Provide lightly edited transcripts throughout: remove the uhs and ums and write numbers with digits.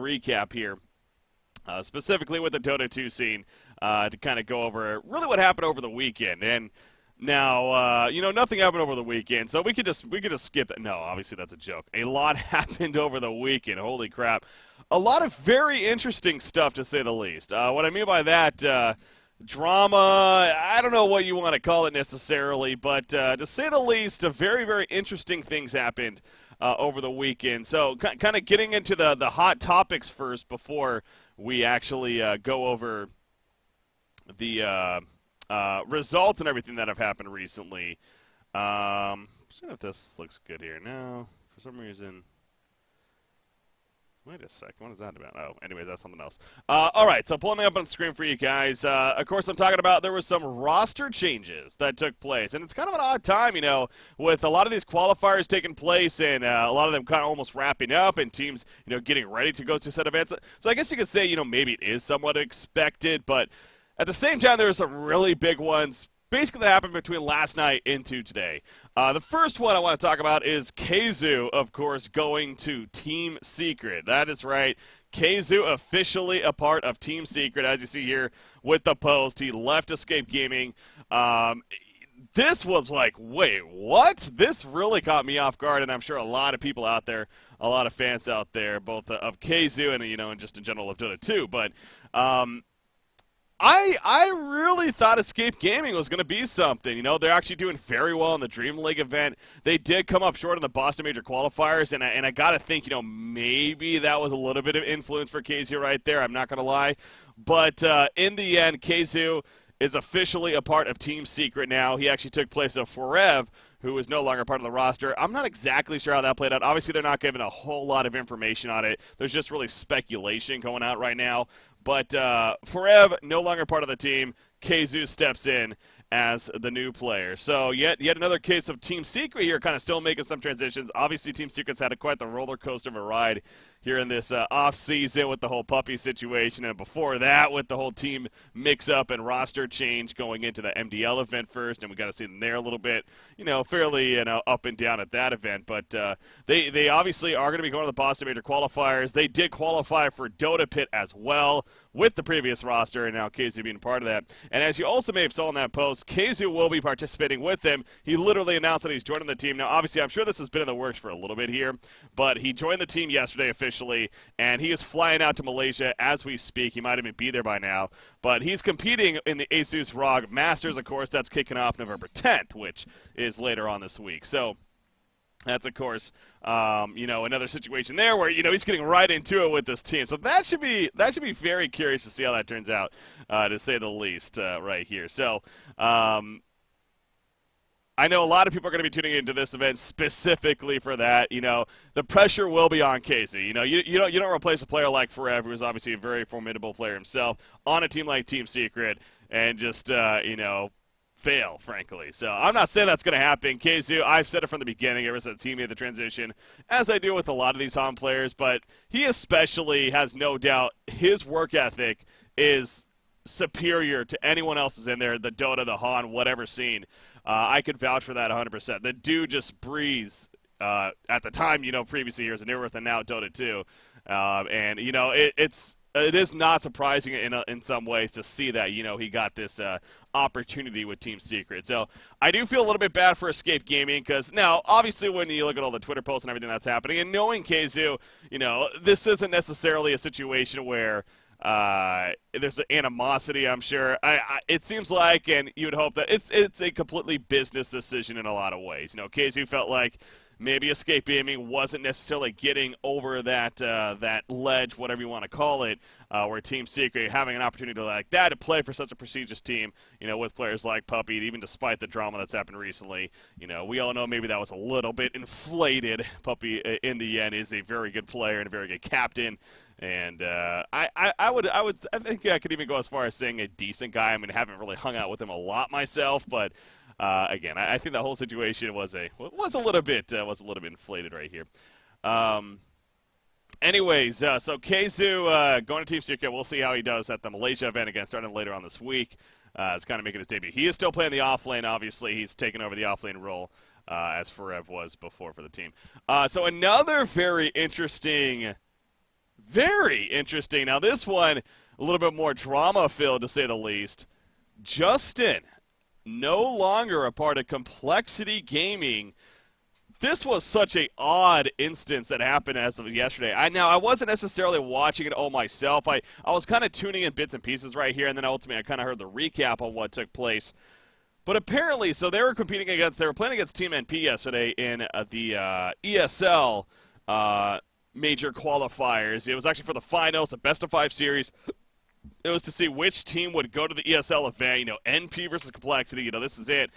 recap here, specifically with the Dota 2 scene, to kind of go over really what happened over the weekend. And now, nothing happened over the weekend, so we could just skip that. No, obviously that's a joke. A lot happened over the weekend. Holy crap. A lot of very interesting stuff, to say the least. What I mean by that, drama, I don't know what you want to call it necessarily, but to say the least, very, very interesting things happened over the weekend. So kind of getting into the hot topics first before we actually go over the results and everything that have happened recently. See if this looks good here. No, for some reason. Wait a sec. What is that about? Oh, anyways, that's something else. All right, so pulling it up on the screen for you guys. Of course, I'm talking about there was some roster changes that took place. And it's kind of an odd time, with a lot of these qualifiers taking place and a lot of them kind of almost wrapping up and teams, getting ready to go to set events. So I guess you could say, maybe it is somewhat expected. But at the same time, there were some really big ones basically that happened between last night into today. The first one I want to talk about is Keizu, of course, going to Team Secret. That is right. Keizu officially a part of Team Secret, as you see here with the post. He left Escape Gaming. This was like, wait, what? This really caught me off guard, and I'm sure a lot of people out there, a lot of fans out there, both of Keizu and, and just in general of Dota 2. But I really thought Escape Gaming was going to be something. They're actually doing very well in the Dream League event. They did come up short in the Boston Major qualifiers, and I got to think, maybe that was a little bit of influence for Keizu right there. I'm not going to lie. But in the end, Keizu is officially a part of Team Secret now. He actually took place of Forev, who is no longer part of the roster. I'm not exactly sure how that played out. Obviously, they're not giving a whole lot of information on it. There's just really speculation going out right now. But Forev, no longer part of the team. Keizu steps in as the new player. So yet another case of Team Secret here, kind of still making some transitions. Obviously, Team Secret's had quite the roller coaster of a ride here in this off-season with the whole puppy situation, and before that with the whole team mix-up and roster change going into the MDL event first, and we got to see them there a little bit, fairly up and down at that event. But they obviously are going to be going to the Boston Major qualifiers. They did qualify for Dota Pit as well with the previous roster, and now Keizu being part of that. And as you also may have saw in that post, Keizu will be participating with them. He literally announced that he's joining the team. Now, obviously, I'm sure this has been in the works for a little bit here, but he joined the team yesterday officially, and he is flying out to Malaysia as we speak. He might even be there by now, but he's competing in the Asus ROG Masters, of course. That's kicking off November 10th, which is later on this week. So that's, of course, another situation there where, he's getting right into it with this team. So that should be very curious to see how that turns out, to say the least, right here. So I know a lot of people are going to be tuning into this event specifically for that. The pressure will be on Keizu. You don't replace a player like Forever, who's obviously a very formidable player himself, on a team like Team Secret and just, fail, frankly. So I'm not saying that's going to happen. Keizu, I've said it from the beginning, ever since he made the transition, as I do with a lot of these Han players, but he especially has no doubt his work ethic is superior to anyone else's in there, the Dota, the Han, whatever scene. I could vouch for that 100%. The dude just breathes, at the time, previously years, and Newerth and now Dota 2. And, it is not surprising in some ways to see that, he got this opportunity with Team Secret. So I do feel a little bit bad for Escape Gaming because now, obviously, when you look at all the Twitter posts and everything that's happening, and knowing Keizu, this isn't necessarily a situation where there's an animosity, I'm sure. It seems like, and you would hope that it's a completely business decision in a lot of ways. Keizu felt like maybe Escape Gaming wasn't necessarily getting over that ledge, whatever you want to call it, where Team Secret having an opportunity like that to play for such a prestigious team, with players like Puppy, even despite the drama that's happened recently. We all know maybe that was a little bit inflated. Puppy, in the end, is a very good player and a very good captain. And I think I could even go as far as saying a decent guy. I mean, I haven't really hung out with him a lot myself, but again, I think the whole situation was a little bit inflated right here. Anyways, so Keizu going to Team Secret. We'll see how he does at the Malaysia event again, starting later on this week. It's kind of making his debut. He is still playing the offlane. Obviously, he's taken over the offlane role as Forev was before for the team. So another very interesting Very interesting. Now, this one, a little bit more drama-filled, to say the least. Justin, no longer a part of Complexity Gaming. This was such a odd instance that happened as of yesterday. I wasn't necessarily watching it all myself. I was kind of tuning in bits and pieces right here, and then ultimately I kind of heard the recap on what took place. But apparently, so they were playing against Team NP yesterday in the ESL major qualifiers. It was actually for the finals, a best-of-5 series. It was to see which team would go to the ESL event, NP versus Complexity, this is it.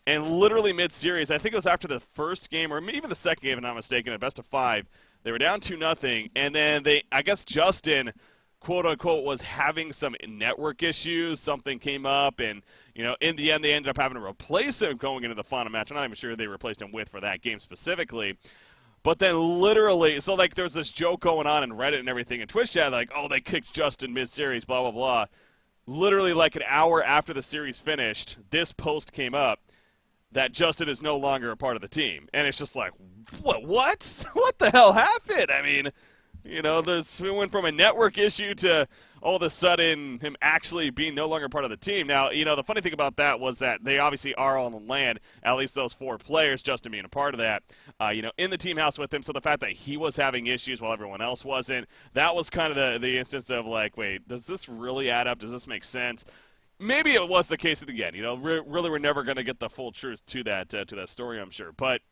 And literally mid-series, I think it was after the first game, or even the second game, if I'm not mistaken, a best-of-5, they were down 2-0, and then I guess Justin, quote-unquote, was having some network issues. Something came up, and, in the end, they ended up having to replace him going into the final match. I'm not even sure who they replaced him with for that game specifically. But then literally, so, there's this joke going on in Reddit and everything, and Twitch chat, they kicked Justin mid-series, blah, blah, blah. Literally, an hour after the series finished, this post came up that Justin is no longer a part of the team. And it's just what? What the hell happened? I mean, we went from a network issue to all of a sudden him actually being no longer part of the team. Now, the funny thing about that was that they obviously are on the land, at least those 4 players, Justin being a part of that, in the team house with him. So the fact that he was having issues while everyone else wasn't, that was kind of the instance of wait, does this really add up? Does this make sense? Maybe it was the case at the end. Really, we're never going to get the full truth to that story, I'm sure. But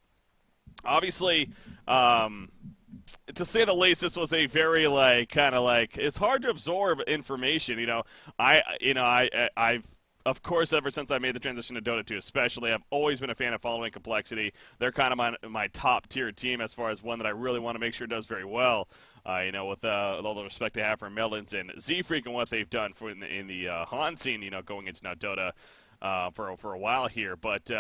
obviously, to say the least, this was a very it's hard to absorb information. I've of course, ever since I made the transition to Dota 2, especially, I've always been a fan of following Complexity. They're kind of my top tier team as far as one that I really want to make sure does very well. With all the respect I have for Melons and Z-Freak and what they've done in the Han scene, going into now Dota for a while here. But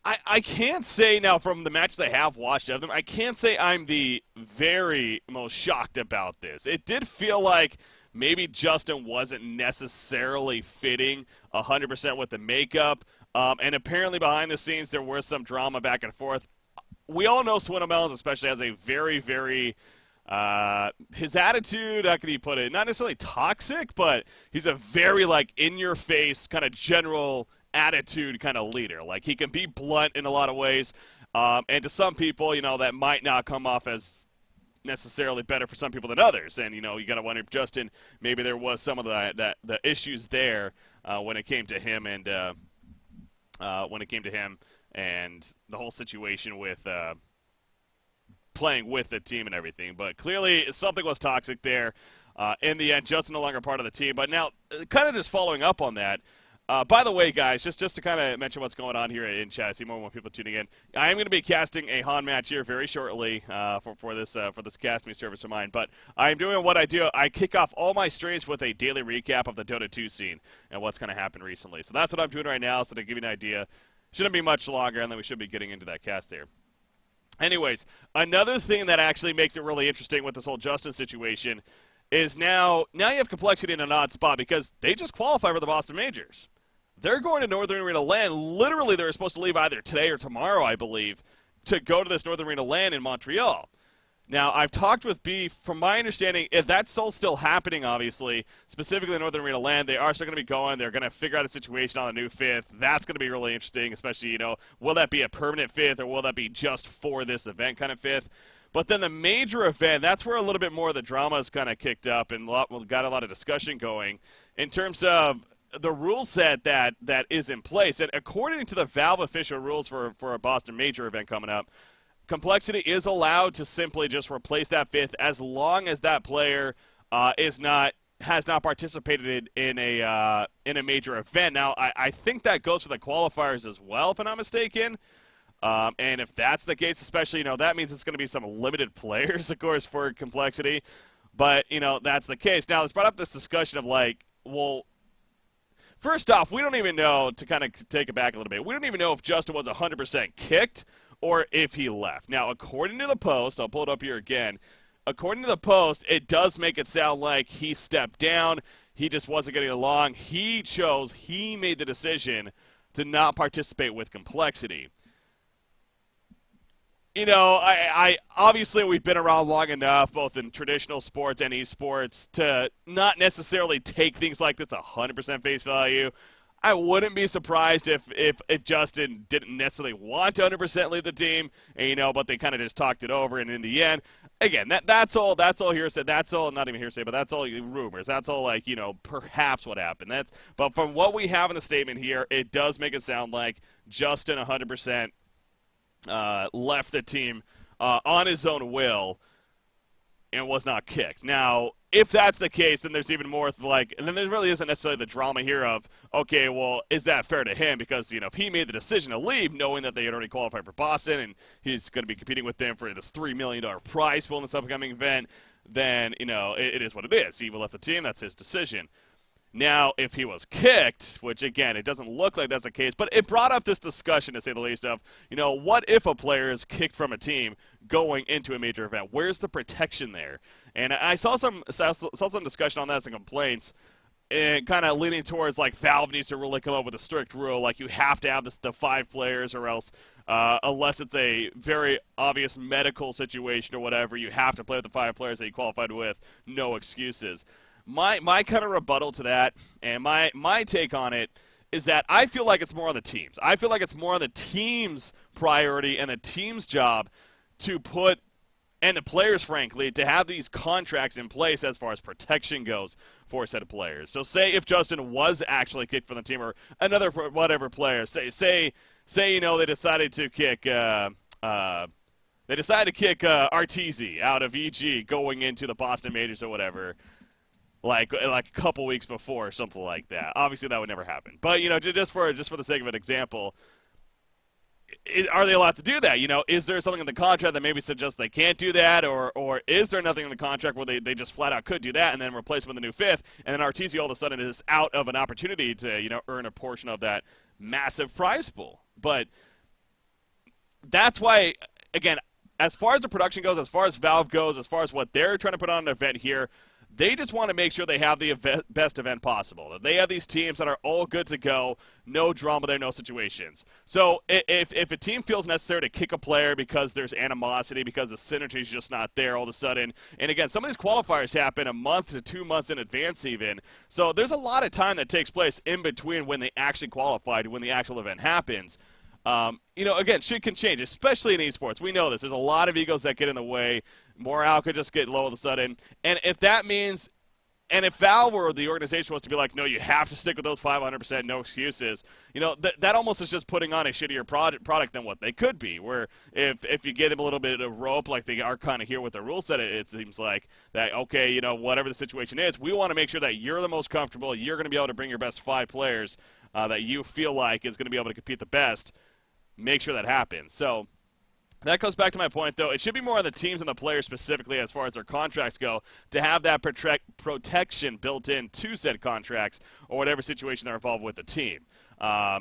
I can't say now from the matches I have watched of them, I can't say I'm the very most shocked about this. It did feel like maybe Justin wasn't necessarily fitting 100% with the makeup. And apparently behind the scenes there was some drama back and forth. We all know Swindlemelons especially has a very, very his attitude, how can you put it, not necessarily toxic, but he's a very in-your-face kind of general attitude kind of leader. He can be blunt in a lot of ways, and to some people, that might not come off as necessarily better for some people than others. And you got to wonder if Justin, maybe there was some of the issues there when it came to him and the whole situation with playing with the team and everything. But clearly something was toxic there. In the end, Justin no longer part of the team. But now, kind of just following up on that, by the way, guys, just to kind of mention what's going on here in chat, I see more and more people tuning in. I am going to be casting a Han match here very shortly for this casting service of mine. But I am doing what I do. I kick off all my streams with a daily recap of the Dota 2 scene and what's going to happen recently. So that's what I'm doing right now. So to give you an idea, shouldn't be much longer, and then we should be getting into that cast there. Anyways, another thing that actually makes it really interesting with this whole Justin situation is now you have Complexity in an odd spot because they just qualify for the Boston Majors. They're going to Northern Arena LAN. Literally, they were supposed to leave either today or tomorrow, I believe, to go to this Northern Arena LAN in Montreal. Now, I've talked with B. From my understanding, if that's all still happening, obviously, specifically Northern Arena LAN, they are still going to be going. They're going to figure out a situation on a new fifth. That's going to be really interesting, especially, will that be a permanent fifth or will that be just for this event kind of fifth? But then the major event, that's where a little bit more of the drama is kind of kicked up and got a lot of discussion going in terms of the rule set that is in place. And according to the Valve official rules for a Boston Major event coming up, Complexity is allowed to simply just replace that fifth as long as that player has not participated in a major event. Now, I think that goes for the qualifiers as well, if I'm not mistaken. And if that's the case, especially, that means it's going to be some limited players, of course, for Complexity. But, that's the case. Now, let's brought up this discussion of well, first off, we don't even know, to kind of take it back a little bit, we don't even know if Justin was 100% kicked or if he left. Now, according to the post, I'll pull it up here again. According to the post, it does make it sound like he stepped down. He just wasn't getting along. He made the decision to not participate with Complexity. I obviously we've been around long enough, both in traditional sports and esports, to not necessarily take things like this 100% face value. I wouldn't be surprised if Justin didn't necessarily want to 100% lead the team, and, but they kind of just talked it over, and in the end, again, that's all hearsay. That's all not even hearsay, but that's all rumors. That's all perhaps what happened. But from what we have in the statement here, it does make it sound like Justin 100%. Left the team on his own will and was not kicked. Now, if that's the case, then there's even more and then there really isn't necessarily the drama here of, okay, well, is that fair to him? Because, if he made the decision to leave knowing that they had already qualified for Boston and he's going to be competing with them for this $3 million prize pool in this upcoming event, then, it is what it is. He left the team. That's his decision. Now, if he was kicked, which, again, it doesn't look like that's the case, but it brought up this discussion, to say the least, of, what if a player is kicked from a team going into a major event? Where's the protection there? And I saw some discussion on that, some complaints, and kind of leaning towards, Valve needs to really come up with a strict rule, you have to have the 5 players or else, unless it's a very obvious medical situation or whatever, you have to play with the 5 players that you qualified with, no excuses. My kind of rebuttal to that, and my take on it, is that I feel like it's more on the teams. I feel like it's more on the team's priority and the team's job to put, and the players, frankly, to have these contracts in place as far as protection goes for a set of players. So say if Justin was actually kicked from the team, or another whatever player, say they decided to kick Arteezy out of EG going into the Boston Majors or whatever. Like a couple weeks before or something like that. Obviously, that would never happen. But, just for the sake of an example, are they allowed to do that? Is there something in the contract that maybe suggests they can't do that? Or is there nothing in the contract where they just flat out could do that and then replace him with a new 5th? And then Arteezy all of a sudden is out of an opportunity to, earn a portion of that massive prize pool. But that's why, again, as far as the production goes, as far as Valve goes, as far as what they're trying to put on an event here, they just want to make sure they have the best event possible. That they have these teams that are all good to go, no drama there, no situations. So if a team feels necessary to kick a player because there's animosity, because the synergy is just not there all of a sudden, and again, some of these qualifiers happen a month to 2 months in advance even, so there's a lot of time that takes place in between when they actually qualified and when the actual event happens. Again, shit can change, especially in esports. We know this. There's a lot of egos that get in the way. Morale could just get low all of a sudden. And if that means, and if Valve or the organization was to be like, no, you have to stick with those 500%, no excuses, that almost is just putting on a shittier product than what they could be. Where if you give them a little bit of rope, like they are kind of here with the rule set, it seems like that, okay, whatever the situation is, we want to make sure that you're the most comfortable, you're going to be able to bring your best 5 players that you feel like is going to be able to compete the best. Make sure that happens. So that goes back to my point, though. It should be more on the teams and the players specifically as far as their contracts go to have that protection built into said contracts or whatever situation they're involved with the team.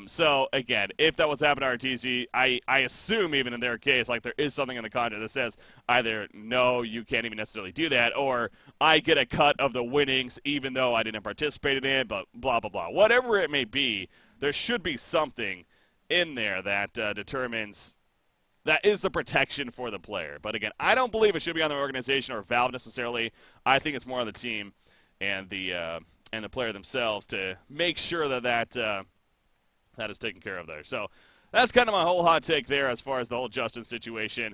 So, again, if that was happening to RTZ, I assume even in their case, there is something in the contract that says either, no, you can't even necessarily do that, or I get a cut of the winnings even though I didn't participate in it, but blah, blah, blah. Whatever it may be, there should be something in there that determines that is the protection for the player. But again, I don't believe it should be on the organization or Valve necessarily. I think it's more on the team and the player themselves to make sure that is taken care of there. So that's kind of my whole hot take there as far as the whole Justin situation.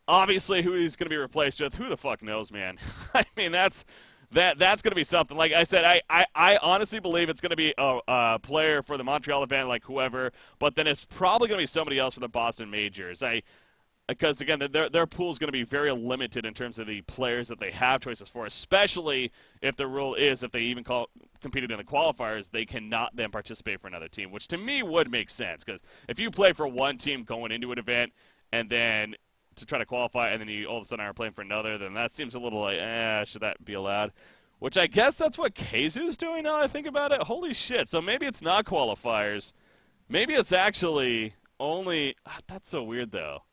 Obviously, who he's going to be replaced with, who the fuck knows, man? I mean, that's going to be something. Like I said, I honestly believe it's going to be a player for the Montreal event, like whoever, but then it's probably going to be somebody else for the Boston Majors. Because, again, their pool is going to be very limited in terms of the players that they have choices for, especially if the rule is if they even competed in the qualifiers, they cannot then participate for another team, which to me would make sense. Because if you play for one team going into an event and then to try to qualify and then you all of a sudden are playing for another, then that seems a little like, should that be allowed? Which I guess that's what Kazu's doing now I think about it. Holy shit. So maybe it's not qualifiers. Maybe it's actually only... that's so weird, though.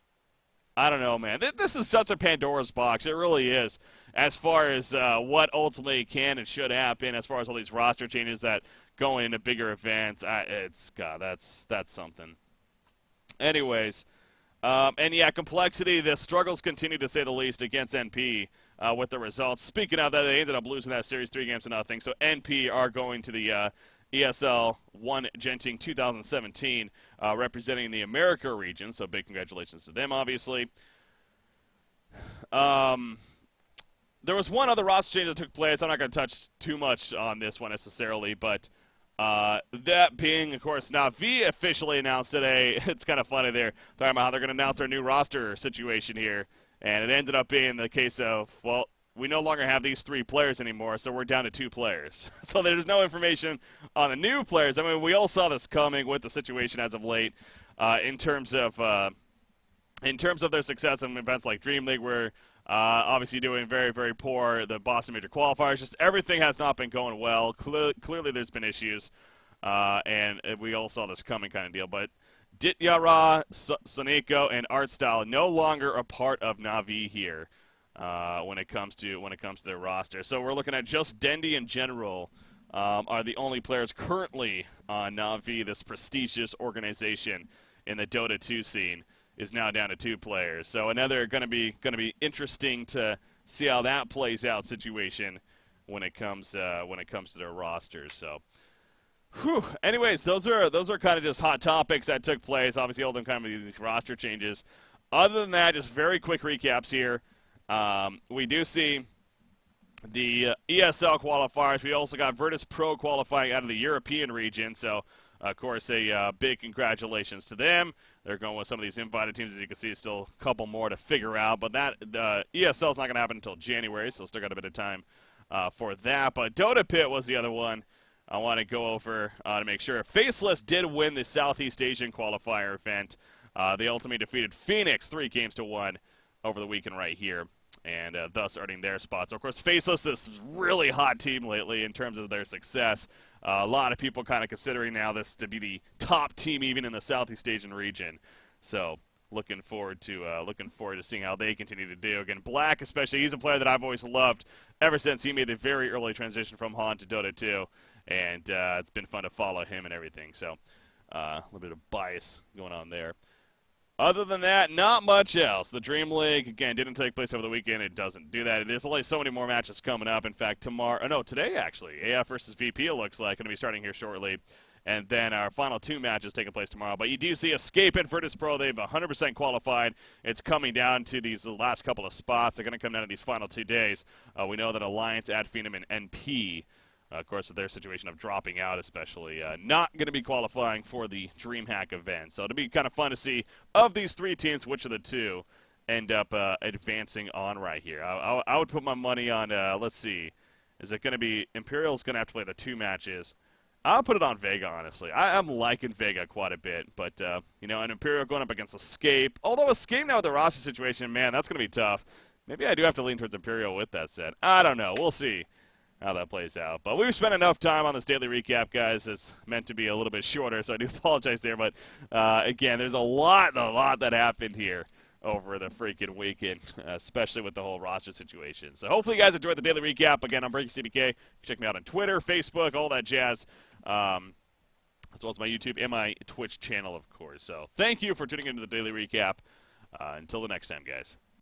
I don't know, man. This is such a Pandora's box. It really is. As far as what ultimately can and should happen, as far as all these roster changes that go into bigger events, God, that's something. Anyways, And yeah, complexity, the struggles continue to say the least against NP with the results. Speaking of that, they ended up losing that series 3-0. So NP are going to the ESL 1 Genting 2017, representing the America region. So big congratulations to them, obviously. There was one other roster change that took place. I'm not going to touch too much on this one necessarily, but that being, of course, Navi officially announced today. It's kind of funny they're talking about how they're going to announce their new roster situation here, and it ended up being the case of, well, we no longer have these 3 players anymore, so we're down to 2 players. So there's no information on the new players. I mean, we all saw this coming with the situation as of late in terms of their success in events like Dream League, where obviously doing very, very poor. The Boston Major qualifiers, just everything has not been going well. Clearly there's been issues, and we all saw this coming kind of deal. But Dityara, Soneko, and Artstyle no longer a part of Navi here when it comes to their roster. So we're looking at just Dendy in general are the only players currently on Navi, this prestigious organization in the Dota 2 scene. Is now down to 2 players. So another going to be interesting to see how that plays out situation when it comes to their rosters. So, whew. Anyways, those are kind of just hot topics that took place. Obviously, all them kind of these roster changes. Other than that, just very quick recaps here. We do see the ESL qualifiers. We also got Virtus Pro qualifying out of the European region. So, of course, a big congratulations to them. They're going with some of these invited teams. As you can see, still a couple more to figure out. But that ESL is not going to happen until January, so still got a bit of time for that. But Dota Pit was the other one I want to go over to make sure. Faceless did win the Southeast Asian qualifier event. They ultimately defeated Phoenix 3-1 over the weekend right here, and thus earning their spots. So, of course, Faceless, this really hot team lately in terms of their success. A lot of people kind of considering now this to be the top team even in the Southeast Asian region. So looking forward to seeing how they continue to do. Again, Black especially, he's a player that I've always loved ever since he made the very early transition from Han to Dota 2. And it's been fun to follow him and everything. So a little bit of bias going on there. Other than that, not much else. The Dream League, again, didn't take place over the weekend. It doesn't do that. There's only so many more matches coming up. In fact, today, actually. AF versus VP, it looks like, going to be starting here shortly. And then our final 2 matches taking place tomorrow. But you do see Escape and Virtus Pro. They've 100% qualified. It's coming down to these last couple of spots. They're going to come down to these final 2 days. We know that Alliance, Adphenum, and NP, of course, with their situation of dropping out especially, not going to be qualifying for the DreamHack event. So it'll be kind of fun to see, of these 3 teams, which of the 2 end up advancing on right here. I would put my money on, let's see, is it going to be, Imperial's going to have to play the 2 matches. I'll put it on Vega, honestly. I'm liking Vega quite a bit, but, and Imperial going up against Escape. Although Escape now with the roster situation, man, that's going to be tough. Maybe I do have to lean towards Imperial with that said. I don't know. We'll see how that plays out. But we've spent enough time on this daily recap, guys. It's meant to be a little bit shorter, so I do apologize there. But, again, there's a lot that happened here over the freaking weekend, especially with the whole roster situation. So hopefully you guys enjoyed the daily recap. Again, I'm BreakyCPK. Check me out on Twitter, Facebook, all that jazz, as well as my YouTube and my Twitch channel, of course. So thank you for tuning into the daily recap. Until the next time, guys.